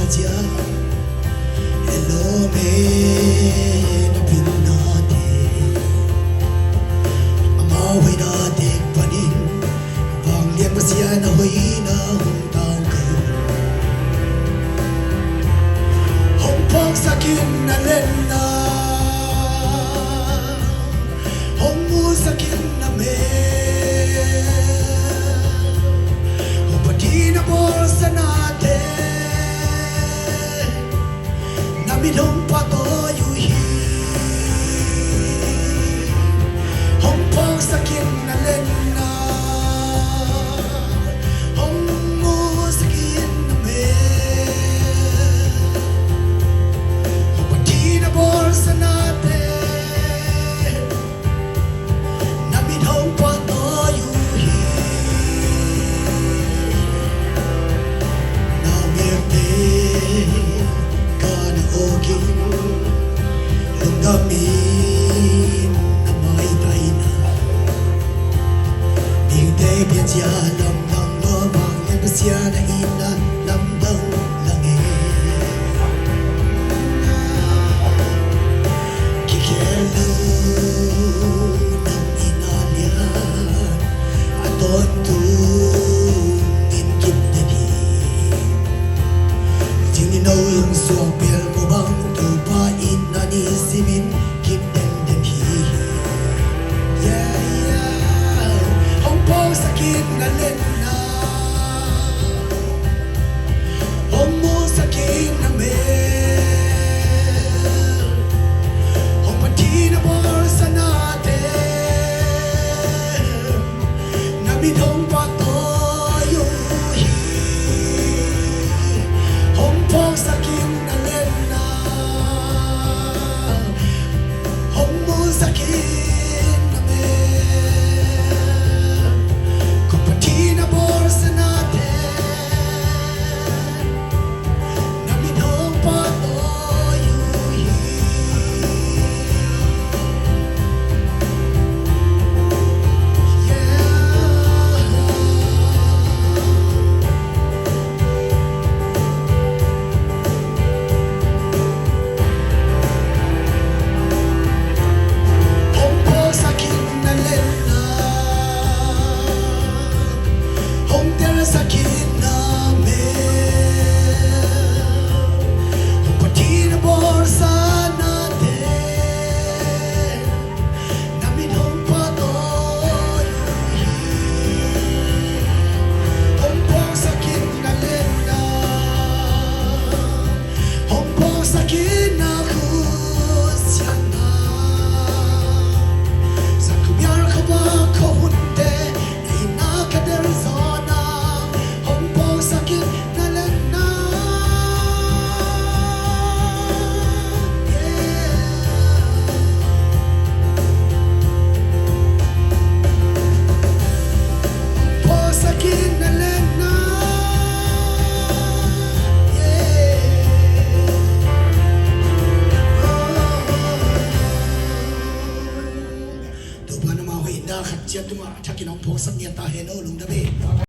Nadia Hello me na pinate Amaway na tikpanin Abang liyan mo siya na huy na huntang ka Humpang sakin na lena Humu sakin na me Hupati na bolsa natin Minong patoyuhi Humpang sakin na lena Humu sakin na me Hupati na bolsa natin Na minong patoyuhi Na mirte Lunggamin na may tayo na Nigday piyan siya lamdang lobang Yan ba siya na ina lamdang langit Kikelo ng inalyan Aton tungin kitnani Tinginaw yung suwapil mo bang tupain Simin keep them hihi Yeah, yeah Humpang sakit na lena Humu sakit na mel Humpati na bolsa natin Naminong patoyuhi Humpang sakit na lena Sakin na mel Kupati na bolsa natin Na minong patoyuhi Sakit na mel Hupati na bolsa natin Na minong patoyuhi Humpang sakit na lena Humpang sakit na kusya na Sa kumyar ka ba kahunde Na inakaderzona sakit na lena Po sakit na lena Tupa na mga hinda Katya tumatakin ang po sa niya tahin o lung dabi